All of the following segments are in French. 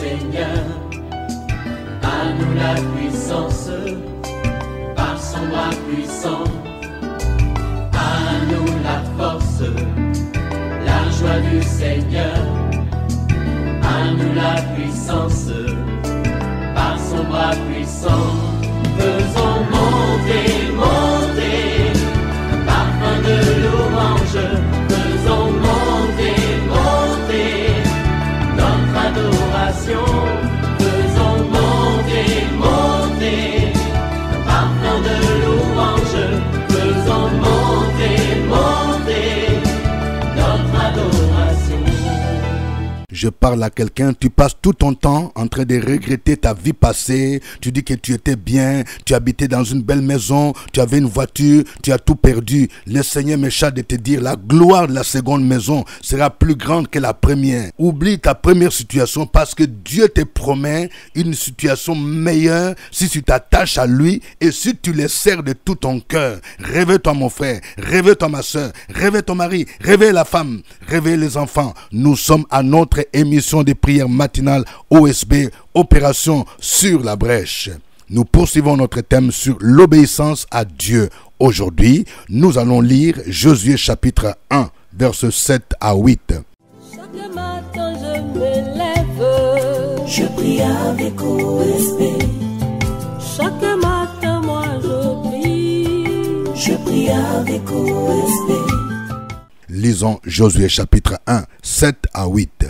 Seigneur. À nous la puissance, par son bras puissant. À nous la force, la joie du Seigneur. À nous la puissance, par son bras puissant. Faisons monter, monter, parfum de louange. Faisons monter, monter, notre adoration. Faisons monter, monter, parfum de louange. Faisons monter, monter, notre adoration. Je parle à quelqu'un, tu passes tout ton temps en train de regretter ta vie passée. Tu dis que tu étais bien, tu habitais dans une belle maison, tu avais une voiture, tu as tout perdu. Le Seigneur me charge de te dire, la gloire de la seconde maison sera plus grande que la première. Oublie ta première situation parce que Dieu te promet une situation meilleure si tu t'attaches à lui et si tu le sers de tout ton cœur. Réveille-toi mon frère, réveille-toi ma soeur, réveille ton mari, réveille la femme, réveille les enfants. Nous sommes à notre émission de prière matinale OSB, Opération sur la brèche. Nous poursuivons notre thème sur l'obéissance à Dieu. Aujourd'hui, nous allons lire Josué chapitre 1, versets 7 à 8. Chaque matin je me lève, je prie avec OSB. chaque matin moi je prie avec OSB. Lisons Josué chapitre 1, 7 à 8.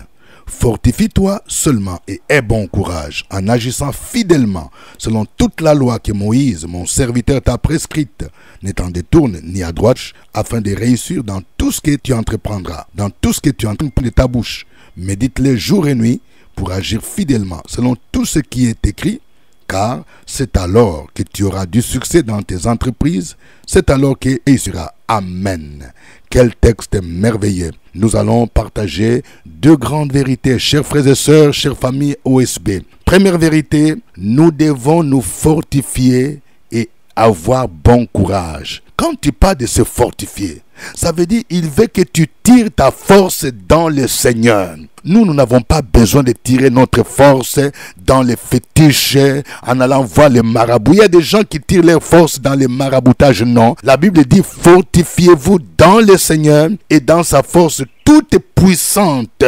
Fortifie-toi seulement et aie bon courage en agissant fidèlement selon toute la loi que Moïse, mon serviteur, t'a prescrite. Ne t'en détourne ni à droite afin de réussir dans tout ce que tu entreprendras, dans tout ce que tu entreprends de ta bouche. Médite-les jour et nuit pour agir fidèlement selon tout ce qui est écrit, car c'est alors que tu auras du succès dans tes entreprises, c'est alors que réussiras. Amen. Quel texte merveilleux. Nous allons partager deux grandes vérités, chers frères et sœurs, chères familles OSB. Première vérité, nous devons nous fortifier et avoir bon courage. Quand tu parles de se fortifier, ça veut dire il veut que tu tires ta force dans le Seigneur. Nous n'avons pas besoin de tirer notre force dans les fétiches, en allant voir les marabouts. Il y a des gens qui tirent leur force dans les maraboutages. Non, la Bible dit fortifiez-vous dans le Seigneur et dans sa force toute puissante.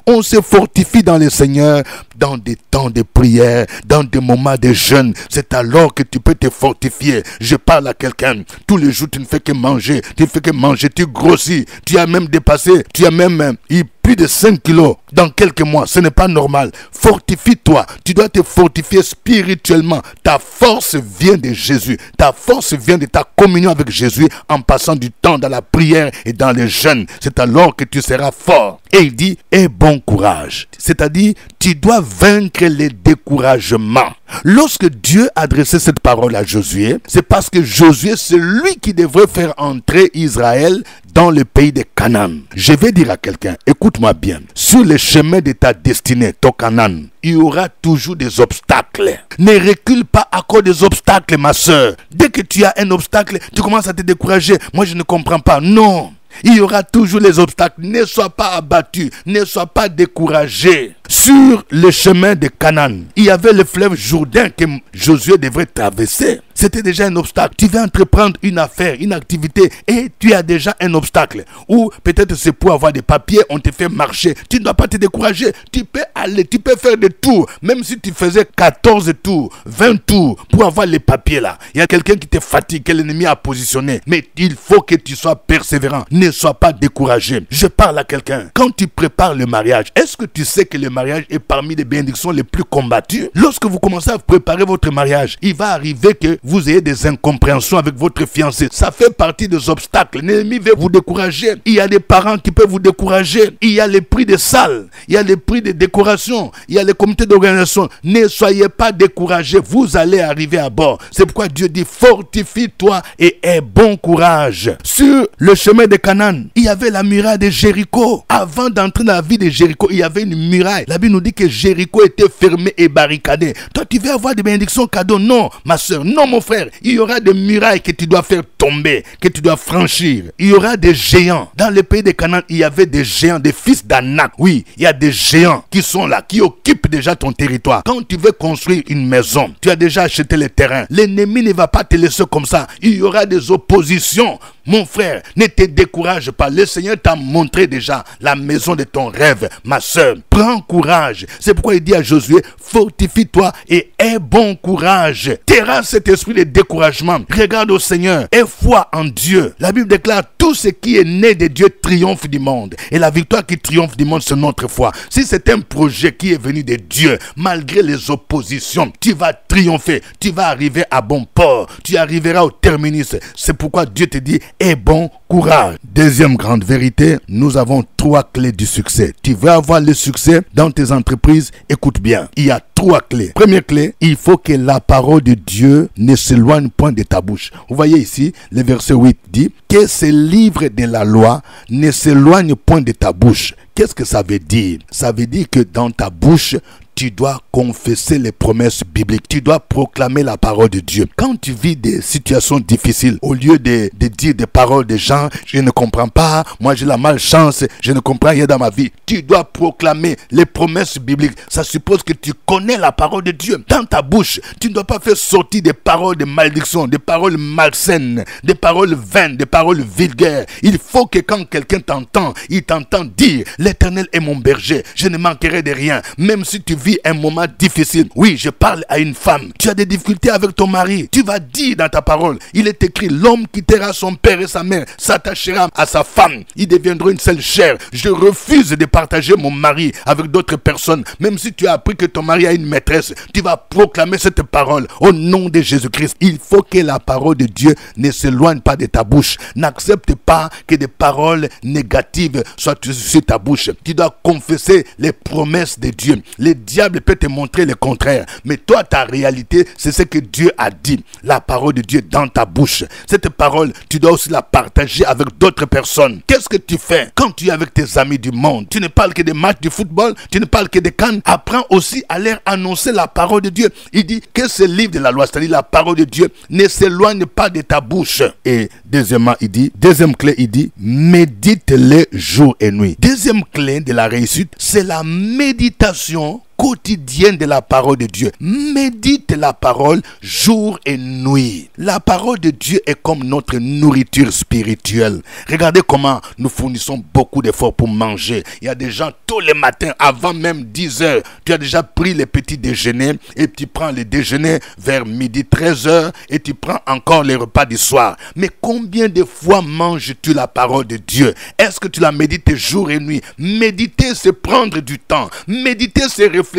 On se fortifie dans le Seigneur, dans des temps de prière, dans des moments de jeûne. C'est alors que tu peux te fortifier. Je parle à quelqu'un. Tous les jours, tu ne fais que manger. Tu ne fais que manger. Tu grossis. Tu as même dépassé. Tu as même eu plus de 5 kilos dans quelques mois. Ce n'est pas normal. Fortifie-toi. Tu dois te fortifier spirituellement. Ta force vient de Jésus. Ta force vient de ta communion avec Jésus en passant du temps dans la prière et dans le jeûne. C'est alors que tu seras fort. Et il dit, aie bon courage. C'est-à-dire, tu dois vaincre les découragements. Lorsque Dieu adressait cette parole à Josué, c'est parce que Josué, c'est lui qui devrait faire entrer Israël dans le pays de Canaan. Je vais dire à quelqu'un, écoute-moi bien, sur le chemin de ta destinée, ton Canaan, il y aura toujours des obstacles. Ne recule pas à cause des obstacles, ma soeur. Dès que tu as un obstacle, tu commences à te décourager. Moi, je ne comprends pas. Non. Il y aura toujours les obstacles. Ne sois pas abattu. Ne sois pas découragé. Sur le chemin de Canaan, il y avait le fleuve Jourdain que Josué devrait traverser. C'était déjà un obstacle. Tu veux entreprendre une affaire, une activité et tu as déjà un obstacle. Ou peut-être c'est pour avoir des papiers, on te fait marcher. Tu ne dois pas te décourager. Tu peux aller, tu peux faire des tours. Même si tu faisais 14 tours, 20 tours pour avoir les papiers là. Il y a quelqu'un qui te fatigue, que l'ennemi a positionné. Mais il faut que tu sois persévérant. Ne sois pas découragé. Je parle à quelqu'un. Quand tu prépares le mariage, est-ce que tu sais que le mariage est parmi les bénédictions les plus combattues? Lorsque vous commencez à préparer votre mariage, il va arriver que vous ayez des incompréhensions avec votre fiancé. Ça fait partie des obstacles. L'ennemi veut vous décourager. Il y a des parents qui peuvent vous décourager. Il y a les prix des salles. Il y a les prix de décoration. Il y a les comités d'organisation. Ne soyez pas découragés. Vous allez arriver à bord. C'est pourquoi Dieu dit fortifie-toi et aie bon courage. Sur le chemin de Canaan, il y avait la muraille de Jéricho. Avant d'entrer dans la ville de Jéricho, il y avait une muraille. La Bible nous dit que Jéricho était fermé et barricadé. Toi, tu veux avoir des bénédictions cadeaux? Non, ma soeur, non, mon frère. Il y aura des murailles que tu dois faire tomber, que tu dois franchir. Il y aura des géants. Dans le pays de Canaan, il y avait des géants, des fils d'Anak. Oui, il y a des géants qui sont là, qui occupent déjà ton territoire. Quand tu veux construire une maison, tu as déjà acheté les terrains. L'ennemi ne va pas te laisser comme ça. Il y aura des oppositions. Mon frère, ne te décourage pas. Le Seigneur t'a montré déjà la maison de ton rêve. Ma soeur, prends courage. C'est pourquoi il dit à Josué, fortifie-toi et aie bon courage. Terrasse cet esprit de découragement. Regarde au Seigneur. Aie foi en Dieu. La Bible déclare, tout ce qui est né de Dieu triomphe du monde. Et la victoire qui triomphe du monde, c'est notre foi. Si c'est un projet qui est venu de Dieu, malgré les oppositions, tu vas triompher. Tu vas arriver à bon port. Tu arriveras au terminus. C'est pourquoi Dieu te dit, aie bon courage. Deuxième grande vérité, nous avons 3 clés du succès. Tu veux avoir le succès dans tes entreprises, écoute bien. Il y a 3 clés. Première clé, il faut que la parole de Dieu ne s'éloigne point de ta bouche. Vous voyez ici, le verset 8 dit que ces livres de la loi ne s'éloignent point de ta bouche. Qu'est-ce que ça veut dire? Ça veut dire que dans ta bouche, tu dois confesser les promesses bibliques. Tu dois proclamer la parole de Dieu. Quand tu vis des situations difficiles, au lieu de dire des paroles des gens, je ne comprends pas, moi j'ai la malchance, je ne comprends rien dans ma vie. Tu dois proclamer les promesses bibliques. Ça suppose que tu connais la parole de Dieu. Dans ta bouche, tu ne dois pas faire sortir des paroles de malédiction, des paroles malsaines, des paroles vaines, des paroles vulgaires. Il faut que quand quelqu'un t'entend, il t'entend dire, l'Éternel est mon berger, je ne manquerai de rien. Même si tu vis un moment difficile. Oui, je parle à une femme. Tu as des difficultés avec ton mari. Tu vas dire dans ta parole, il est écrit, l'homme quittera son père et sa mère, s'attachera à sa femme. Ils deviendront une seule chair. Je refuse de partager mon mari avec d'autres personnes. Même si tu as appris que ton mari a une maîtresse, tu vas proclamer cette parole au nom de Jésus-Christ. Il faut que la parole de Dieu ne s'éloigne pas de ta bouche. N'accepte pas que des paroles négatives soient sur ta bouche. Tu dois confesser les promesses de Dieu. Le diable peut te montrer le contraire, mais toi, ta réalité, c'est ce que Dieu a dit. La parole de Dieu dans ta bouche. Cette parole, tu dois aussi la partager avec d'autres personnes. Qu'est-ce que tu fais quand tu es avec tes amis du monde? Tu ne parles que des matchs de football, tu ne parles que des cannes. Apprends aussi à leur annoncer la parole de Dieu. Il dit que ce livre de la loi, c'est-à-dire la parole de Dieu, ne s'éloigne pas de ta bouche. Et deuxièmement, il dit, deuxième clé, il dit, médite-les jour et nuit. Deuxième clé de la réussite, c'est la méditation quotidienne de la parole de Dieu. Médite la parole jour et nuit. La parole de Dieu est comme notre nourriture spirituelle. Regardez comment nous fournissons beaucoup d'efforts pour manger. Il y a des gens tous les matins, avant même 10 heures, tu as déjà pris le petit déjeuner et tu prends le déjeuner vers midi 13 heures et tu prends encore les repas du soir. Mais combien de fois manges-tu la parole de Dieu? Est-ce que tu la médites jour et nuit? Méditer, c'est prendre du temps. Méditer, c'est réfléchir.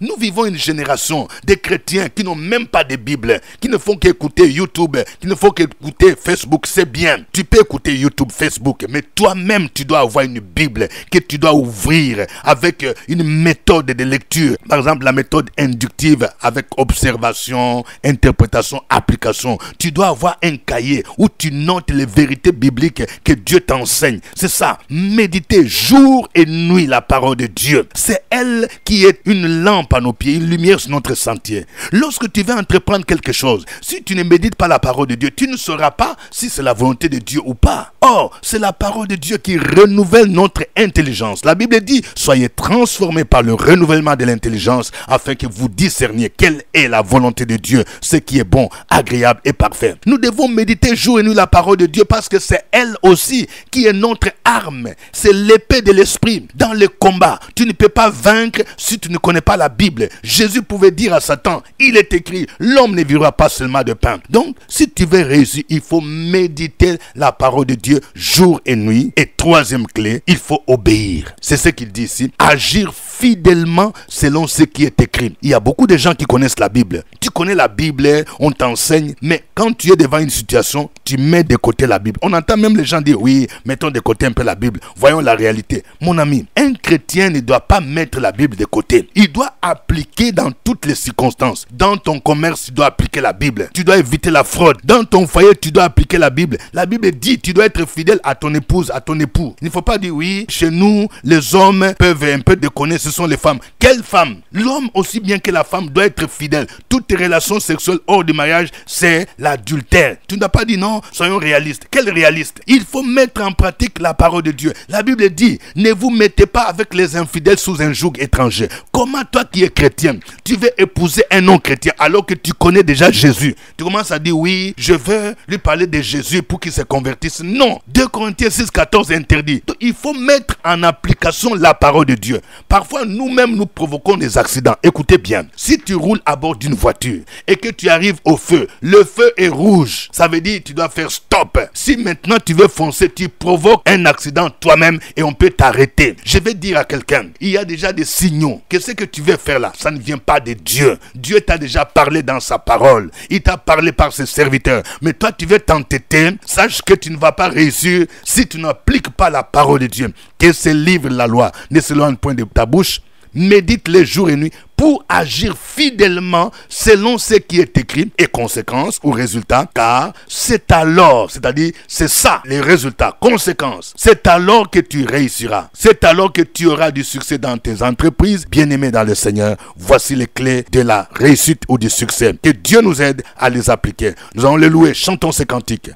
Nous vivons une génération de chrétiens qui n'ont même pas de Bible, qui ne font qu'écouter YouTube, qui ne font qu'écouter Facebook. C'est bien, tu peux écouter YouTube, Facebook, mais toi-même tu dois avoir une Bible que tu dois ouvrir avec une méthode de lecture. Par exemple, la méthode inductive avec observation, interprétation, application. Tu dois avoir un cahier où tu notes les vérités bibliques que Dieu t'enseigne. C'est ça, méditer jour et nuit la parole de Dieu. C'est elle qui est une lampe à nos pieds, une lumière sur notre sentier. Lorsque tu veux entreprendre quelque chose, si tu ne médites pas la parole de Dieu, tu ne sauras pas si c'est la volonté de Dieu ou pas. Or, c'est la parole de Dieu qui renouvelle notre intelligence. La Bible dit, soyez transformés par le renouvellement de l'intelligence afin que vous discerniez quelle est la volonté de Dieu, ce qui est bon, agréable et parfait. Nous devons méditer jour et nuit la parole de Dieu parce que c'est elle aussi qui est notre arme. C'est l'épée de l'esprit. Dans le combat, tu ne peux pas vaincre si tu ne connais pas la Bible. Jésus pouvait dire à Satan, il est écrit, l'homme ne vivra pas seulement de pain. Donc, si tu veux réussir, il faut méditer la parole de Dieu jour et nuit. Et troisième clé, il faut obéir. C'est ce qu'il dit ici, agir fidèlement selon ce qui est écrit. Il y a beaucoup de gens qui connaissent la Bible. Tu connais la Bible, on t'enseigne, mais quand tu es devant une situation, tu mets de côté la Bible. On entend même les gens dire, oui, mettons de côté un peu la Bible. Voyons la réalité. Mon ami, un chrétien ne doit pas mettre la Bible de côté. Il doit appliquer dans toutes les circonstances. Dans ton commerce, tu dois appliquer la Bible. Tu dois éviter la fraude. Dans ton foyer, tu dois appliquer la Bible. La Bible dit, tu dois être fidèle à ton épouse, à ton époux. Il ne faut pas dire, oui, chez nous, les hommes peuvent un peu déconner ce ce sont les femmes. Quelles femmes? L'homme aussi bien que la femme doit être fidèle. Toutes relations sexuelles hors du mariage, c'est l'adultère. Tu n'as pas dit non, soyons réalistes. Quel réaliste? Il faut mettre en pratique la parole de Dieu. La Bible dit, ne vous mettez pas avec les infidèles sous un joug étranger. Comment toi qui es chrétien, tu veux épouser un non-chrétien alors que tu connais déjà Jésus? Tu commences à dire oui, je veux lui parler de Jésus pour qu'il se convertisse. Non, 2 Corinthiens 6,14 interdit. Donc, il faut mettre en application la parole de Dieu. Parfois, nous-mêmes, nous provoquons des accidents. Écoutez bien, si tu roules à bord d'une voiture et que tu arrives au feu, le feu est rouge, ça veut dire que tu dois faire stop. Si maintenant tu veux foncer, tu provoques un accident toi-même et on peut t'arrêter. Je vais dire à quelqu'un, il y a déjà des signaux que ce que tu veux faire là, ça ne vient pas de Dieu. Dieu t'a déjà parlé dans sa parole. Il t'a parlé par ses serviteurs. Mais toi, tu veux t'entêter. Sache que tu ne vas pas réussir si tu n'appliques pas la parole de Dieu. Que ce livre, la loi, ne s'éloigne point de ta bouche. Médite-les jour et nuit pour agir fidèlement selon ce qui est écrit et conséquences ou résultats, car c'est alors, c'est-à-dire c'est ça les résultats, conséquences, c'est alors que tu réussiras, c'est alors que tu auras du succès dans tes entreprises. Bien-aimés dans le Seigneur, voici les clés de la réussite ou du succès. Que Dieu nous aide à les appliquer. Nous allons les louer, chantons ces cantiques.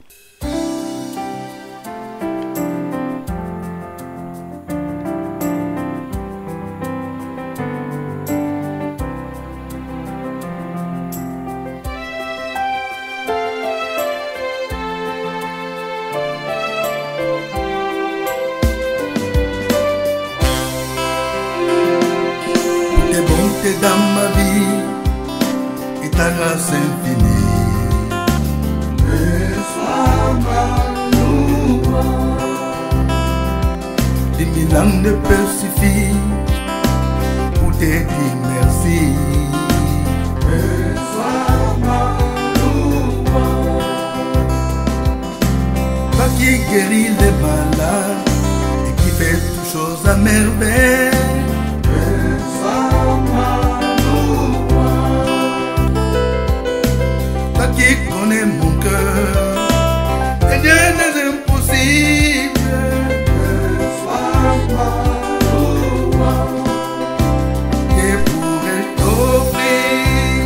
Dans ma vie et ta grâce infinie, et sois ma louange. 10 000 ans ne peuvent suffire pour te dire merci. Et sois ma louange. Toi qui guéris les malades et qui fais toutes choses à merveille. Qui connaît mon cœur, et Dieu n'est impossible. Sois ma louange. Que pourrais-je t'offrir,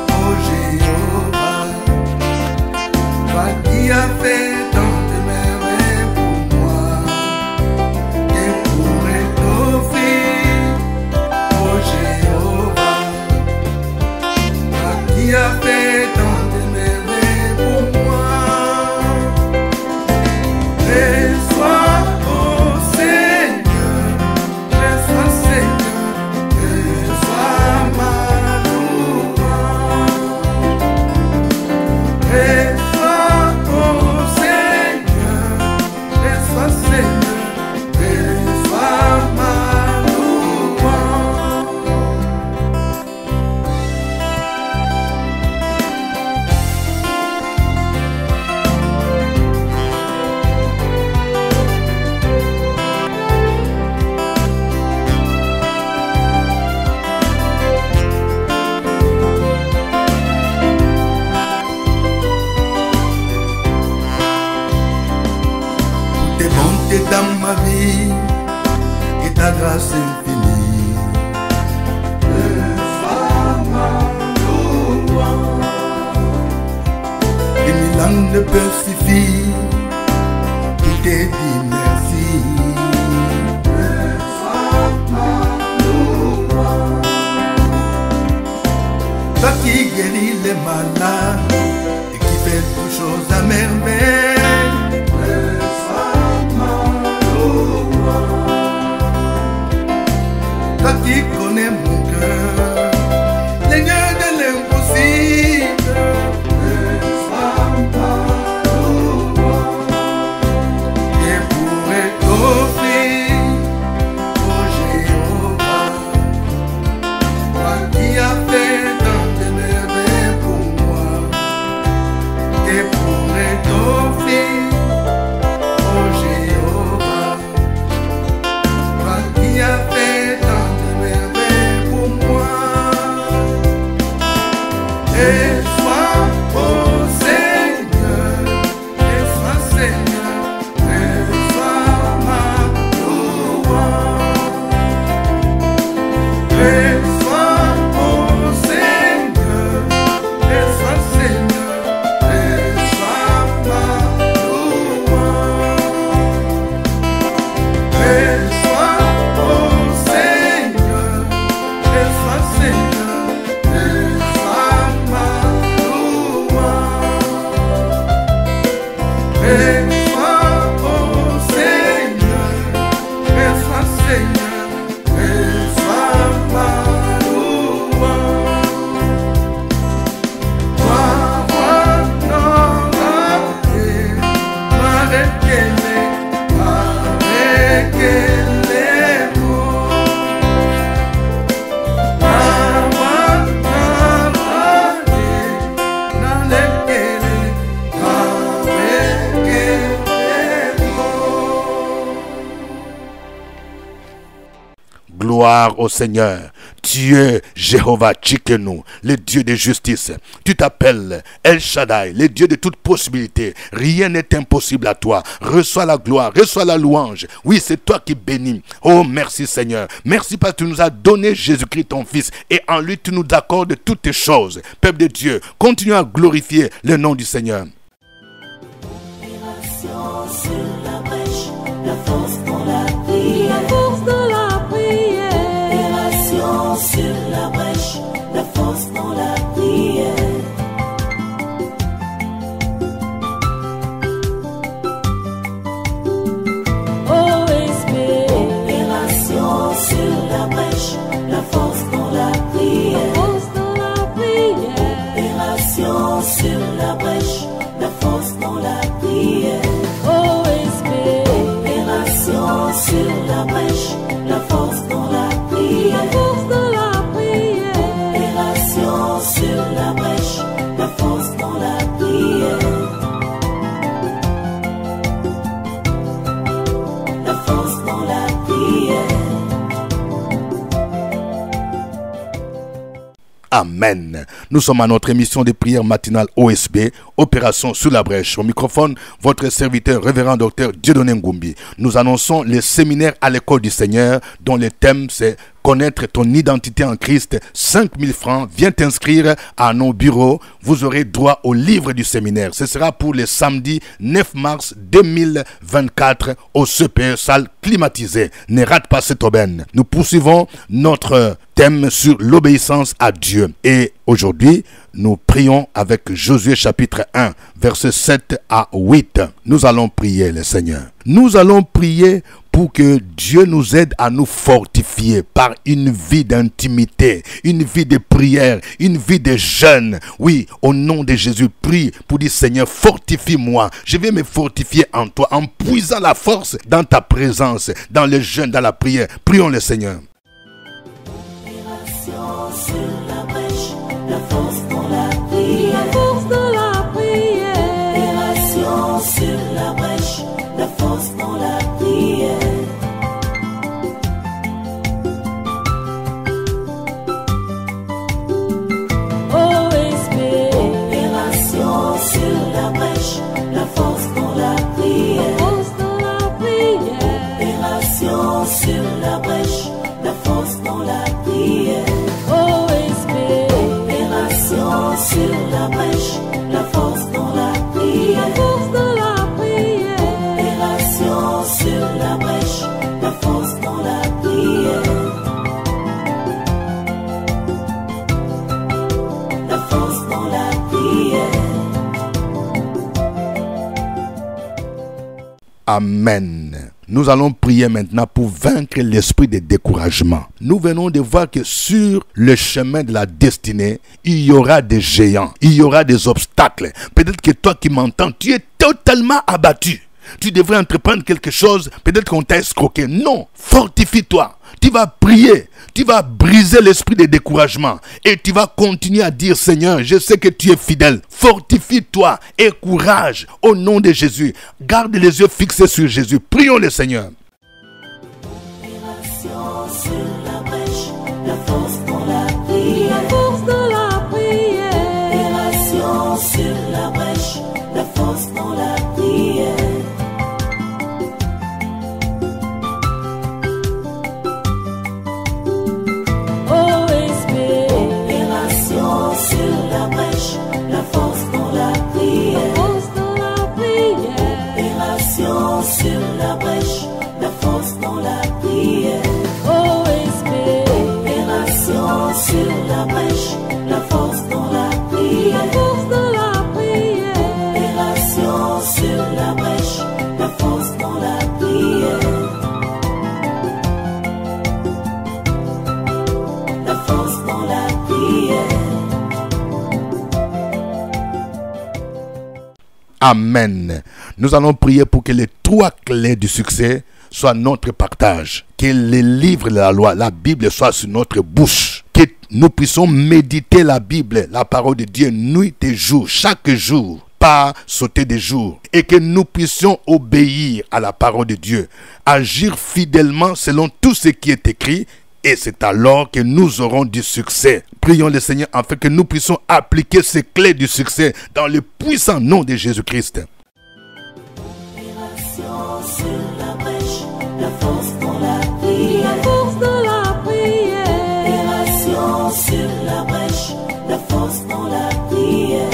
oh Jéhovah, toi qui as fait tant de merveilles pour moi. Que pourrais-je t'offrir, oh Jéhovah, toi qui as fait tant dans ma vie et ta grâce infinie. Sois ma louange. 10 000 ans ne peuvent suffire pour te dire merci. Sois ma louange. Toi qui guéris les malades et qui fais toutes choses à merveille. Toi qui connais mon cœur, les dieux de l'impossible. Sois ma louange. Que Gloire au Seigneur. Tu es Jéhovah Tchikenu, le Dieu de justice. Tu t'appelles El Shaddai, le Dieu de toute possibilité. Rien n'est impossible à toi. Reçois la gloire, reçois la louange. Oui, c'est toi qui bénis. Oh, merci Seigneur. Merci parce que tu nous as donné Jésus-Christ ton Fils. Et en lui, tu nous accordes toutes tes choses. Peuple de Dieu, continue à glorifier le nom du Seigneur. Sur la brèche, la force dans la prière. La force dans la prière. Opération sur la brèche, la force dans la prière. OSB. Opération sur la brèche, la force dans la prière. La force dans la prière. Opération sur la brèche, la force dans la prière. OSB. Opération sur la brèche, la force dans la prière. La force dans la prière. Opération sur la brèche, la force dans la prière. La force dans la prière. Amen. Nous sommes à notre émission de prière matinale OSB, Opération sur la brèche. Au microphone, votre serviteur, révérend docteur Dieudonné Ngumbi. Nous annonçons les séminaires à l'école du Seigneur, dont le thème c'est connaître ton identité en Christ. 5000 francs. Viens t'inscrire à nos bureaux. Vous aurez droit au livre du séminaire. Ce sera pour le samedi 9 mars 2024 au CPE, salle climatisée. Ne rate pas cette aubaine. Nous poursuivons notre thème sur l'obéissance à Dieu. Et aujourd'hui, nous prions avec Josué chapitre 1, versets 7 à 8. Nous allons prier le Seigneur. Nous allons prier pour que Dieu nous aide à nous fortifier par une vie d'intimité, une vie de prière, une vie de jeûne. Oui, au nom de Jésus, prie pour dire Seigneur, fortifie-moi. Je vais me fortifier en toi, en puisant la force dans ta présence, dans le jeûne, dans la prière. Prions le Seigneur. Opération sur la brèche, la force dans la prière. La force dans la prière. Opération sur la brèche, la force dans la prière. OSB. Opération sur la brèche, la force dans la prière. La force dans la prière. Opération sur la brèche, la force dans la prière. OSB. Opération sur la brèche, la force dans la prière. La force dans la prière. Opération sur la brèche, la force dans la prière. La force dans la prière. Amen. Nous allons prier maintenant pour vaincre l'esprit de découragement. Nous venons de voir que sur le chemin de la destinée, il y aura des géants, il y aura des obstacles. Peut-être que toi qui m'entends, tu es totalement abattu. Tu devrais entreprendre quelque chose, peut-être qu'on t'a escroqué. Non, fortifie-toi. Tu vas prier, tu vas briser l'esprit de découragement et tu vas continuer à dire Seigneur, je sais que tu es fidèle. Fortifie-toi et courage au nom de Jésus. Garde les yeux fixés sur Jésus. Prions le Seigneur. Opération sur la brèche, la force dans la prière. La force dans la prière. Opération sur la brèche, la force dans la prière. OSB. Opération sur la brèche, la force dans la prière. La force dans la prière. Opération sur la brèche, la force dans la prière. OSB. Opération sur la brèche, la force dans la prière. La force dans la prière. Opération sur la brèche, la force dans la prière. La force dans la prière. Amen. Nous allons prier pour que les 3 clés du succès soient notre partage. Que les livres de la loi, la Bible soit sur notre bouche. Que nous puissions méditer la Bible, la parole de Dieu, nuit et jour, chaque jour. Pas sauter des jours. Et que nous puissions obéir à la parole de Dieu. Agir fidèlement selon tout ce qui est écrit. Et c'est alors que nous aurons du succès. Prions le Seigneur afin que nous puissions appliquer ces clés du succès dans le puissant nom de Jésus-Christ. Opération sur la brèche, la force dans la prière. La force dans la prière. Opération sur la brèche, la force dans la prière.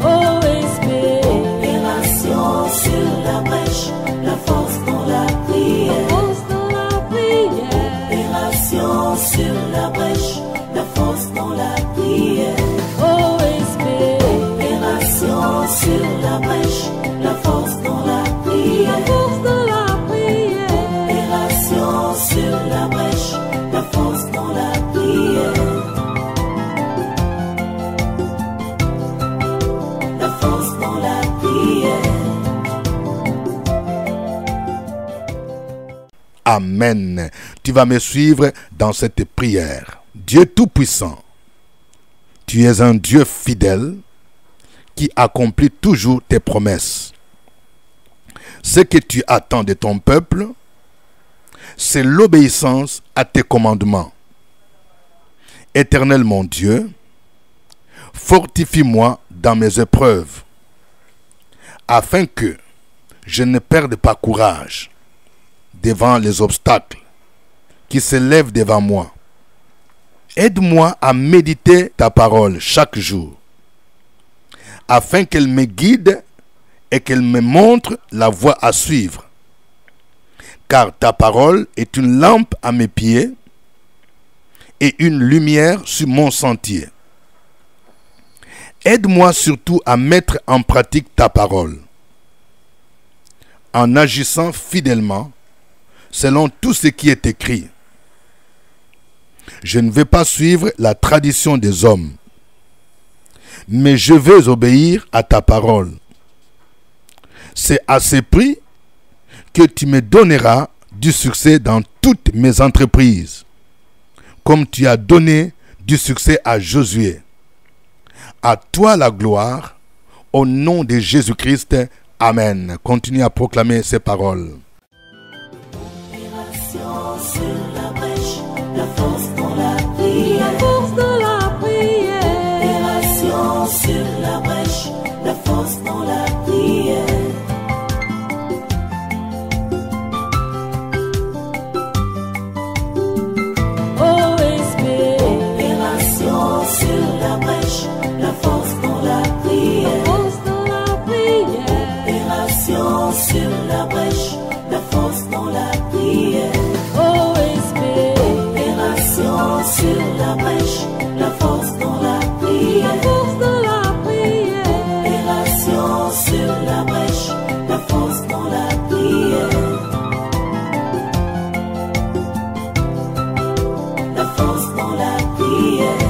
OSP. Opération sur la brèche, la force dans la prière. Force dans la prière. Opération sur la brèche, la force dans la prière. OSP. Opération sur la brèche, la force dans la prière. Force dans la prière. Opération sur la brèche, la force dans la prière. La force dans la prière. Amen. Tu vas me suivre dans cette prière. Dieu Tout-Puissant, tu es un Dieu fidèle qui accomplit toujours tes promesses. Ce que tu attends de ton peuple, c'est l'obéissance à tes commandements. Éternel mon Dieu, fortifie-moi dans mes épreuves, afin que je ne perde pas courage devant les obstacles qui se lèvent devant moi. Aide-moi à méditer ta parole chaque jour, afin qu'elle me guide et qu'elle me montre la voie à suivre. Car ta parole est une lampe à mes pieds et une lumière sur mon sentier. Aide-moi surtout à mettre en pratique ta parole, en agissant fidèlement selon tout ce qui est écrit. Je ne vais pas suivre la tradition des hommes, mais je veux obéir à ta parole. C'est à ce prix que tu me donneras du succès dans toutes mes entreprises, comme tu as donné du succès à Josué. À toi la gloire, au nom de Jésus-Christ. Amen. Continue à proclamer ces paroles. Opération sur la brèche, la force dans la prière. Force dans la prière. Opération sur la brèche, la force dans la prière. OSP. Opération sur la brèche, la force dans la prière. Force dans la prière. Opération sur la brèche, la force dans la prière. OSP. Opération sur la brèche, la force dans la prière. Force dans la prière. Opération sur la brèche, la force dans la prière. La force dans la prière.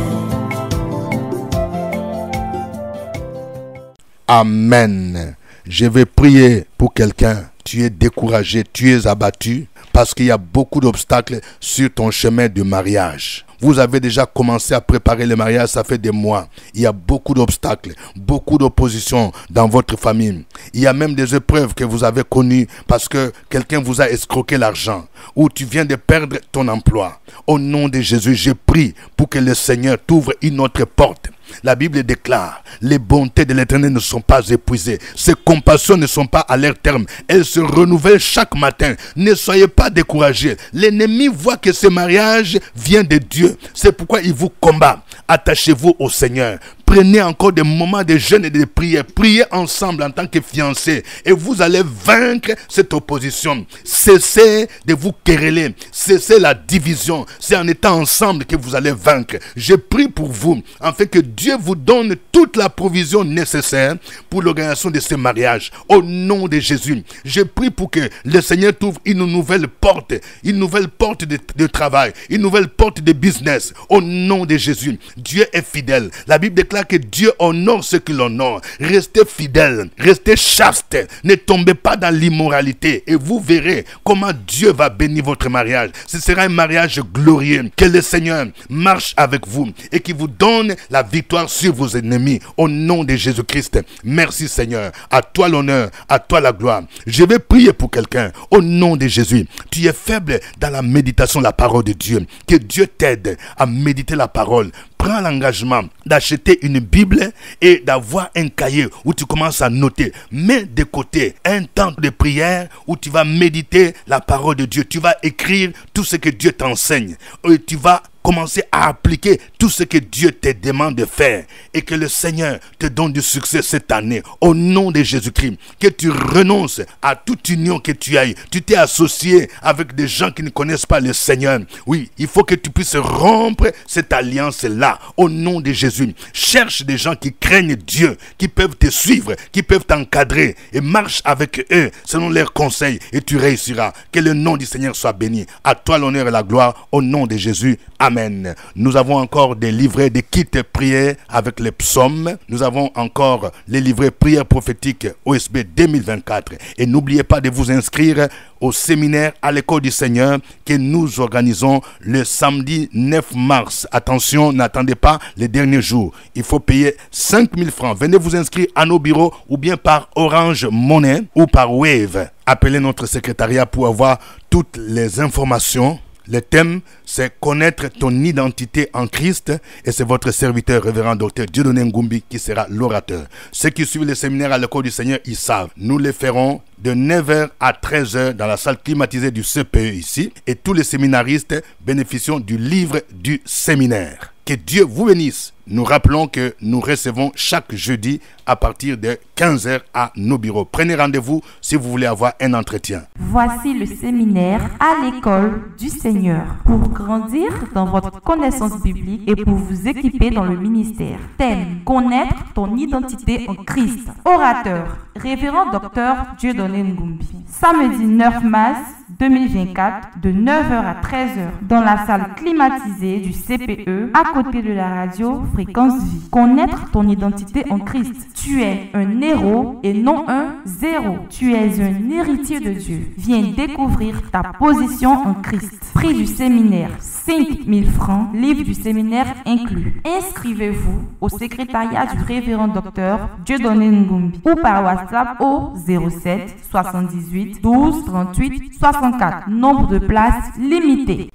Amen. Je vais prier pour quelqu'un. Tu es découragé, tu es abattu parce qu'il y a beaucoup d'obstacles sur ton chemin de mariage. Vous avez déjà commencé à préparer le mariage, ça fait des mois. Il y a beaucoup d'obstacles, beaucoup d'opposition dans votre famille. Il y a même des épreuves que vous avez connues parce que quelqu'un vous a escroqué l'argent ou tu viens de perdre ton emploi. Au nom de Jésus, je prie pour que le Seigneur t'ouvre une autre porte. La Bible déclare, les bontés de l'Éternel ne sont pas épuisées. Ses compassions ne sont pas à leur terme. Elles se renouvellent chaque matin. Ne soyez pas découragés. L'ennemi voit que ce mariage vient de Dieu. C'est pourquoi il vous combat. Attachez-vous au Seigneur. Prenez encore des moments de jeûne et de prière. Priez ensemble en tant que fiancés. Et vous allez vaincre cette opposition. Cessez de vous quereller. Cessez la division. C'est en étant ensemble que vous allez vaincre. Je prie pour vous, afin que Dieu vous donne toute la provision nécessaire pour l'organisation de ce mariage. Au nom de Jésus, je prie pour que le Seigneur t'ouvre une nouvelle porte de travail, une nouvelle porte de business. Au nom de Jésus, Dieu est fidèle. La Bible déclare là que Dieu honore ceux qui l'honorent. Restez fidèles, restez chastes, ne tombez pas dans l'immoralité et vous verrez comment Dieu va bénir votre mariage. Ce sera un mariage glorieux. Que le Seigneur marche avec vous et qu'il vous donne la victoire sur vos ennemis au nom de Jésus-Christ. Merci Seigneur. À toi l'honneur, à toi la gloire. Je vais prier pour quelqu'un au nom de Jésus. Tu es faible dans la méditation de la parole de Dieu. Que Dieu t'aide à méditer la parole. Prends l'engagement d'acheter une Bible et d'avoir un cahier où tu commences à noter. Mets de côté un temps de prière où tu vas méditer la parole de Dieu. Tu vas écrire tout ce que Dieu t'enseigne. Et tu vas commencer à appliquer tout ce que Dieu te demande de faire. Et que le Seigneur te donne du succès cette année. Au nom de Jésus-Christ. Que tu renonces à toute union que tu as. Tu t'es associé avec des gens qui ne connaissent pas le Seigneur. Oui, il faut que tu puisses rompre cette alliance-là. Au nom de Jésus. Cherche des gens qui craignent Dieu, qui peuvent te suivre, qui peuvent t'encadrer et marche avec eux selon leurs conseils et tu réussiras. Que le nom du Seigneur soit béni. À toi l'honneur et la gloire au nom de Jésus. Amen. Nous avons encore des livrets de kits prières avec les psaumes. Nous avons encore les livrets prières prophétiques OSB 2024. Et n'oubliez pas de vous inscrire au séminaire à l'école du Seigneur que nous organisons le samedi 9 mars. Attention, n'attendez pas les derniers jours. Il faut payer 5 000 francs. Venez vous inscrire à nos bureaux ou bien par Orange Money ou par Wave. Appelez notre secrétariat pour avoir toutes les informations. Le thème, c'est connaître ton identité en Christ et c'est votre serviteur, révérend docteur Dieudonné Ngumbi, qui sera l'orateur. Ceux qui suivent le séminaire à l'école du Seigneur, ils savent. Nous les ferons de 9h à 13h dans la salle climatisée du CPE ici et tous les séminaristes bénéficient du livre du séminaire. Que Dieu vous bénisse. Nous rappelons que nous recevons chaque jeudi à partir de 15h à nos bureaux. Prenez rendez-vous si vous voulez avoir un entretien. Voici le séminaire à l'école du Seigneur pour grandir dans votre connaissance biblique et pour vous équiper dans le ministère. Thème: connaître ton identité en Christ. Orateur: révérend docteur Dieudonné Ngumbi. Samedi 9 mars 2024 de 9h à 13h dans la salle climatisée du CPE à côté de la radio Fréquence Vie. Connaître ton identité en Christ. Tu es un héros et non un zéro. Tu es un héritier de Dieu. Viens découvrir ta position en Christ. Prix du séminaire 5 000 francs, livre du séminaire inclus. Inscrivez-vous au secrétariat du révérend docteur Dieudonné Ngumbi ou par WhatsApp au 07 78 12 38 64. Nombre de places limité.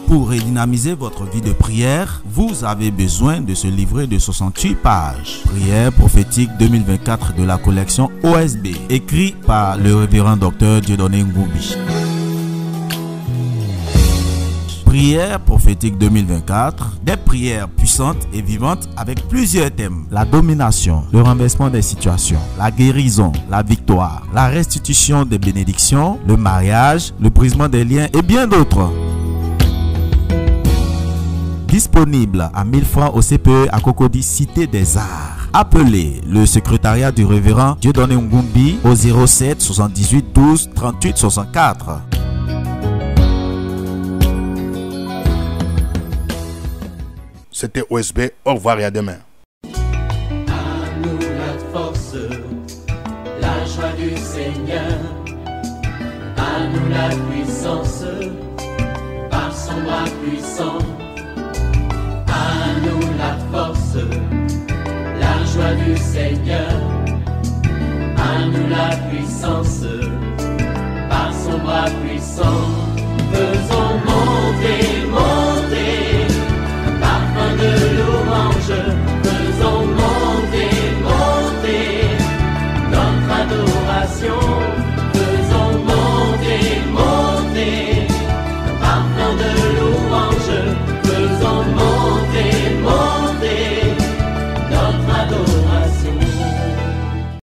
Pour redynamiser votre vie de prière, vous avez besoin de ce livret de 68 pages. Prière prophétique 2024 de la collection OSB, écrit par le révérend docteur Dieudonné Ngumbi. Prière prophétique 2024, des prières puissantes et vivantes avec plusieurs thèmes. La domination, le renversement des situations, la guérison, la victoire, la restitution des bénédictions, le mariage, le brisement des liens et bien d'autres. Disponible à 1000 francs au CPE à Cocody, Cité des Arts. Appelez le secrétariat du révérend Dieudonné Ngumbi au 07 78 12 38 64. C'était OSB. Au revoir et à demain. À nous la force, la joie du Seigneur. À nous la puissance, par son bras puissant. À nous la force, la joie du Seigneur. À nous la puissance, par son bras puissant.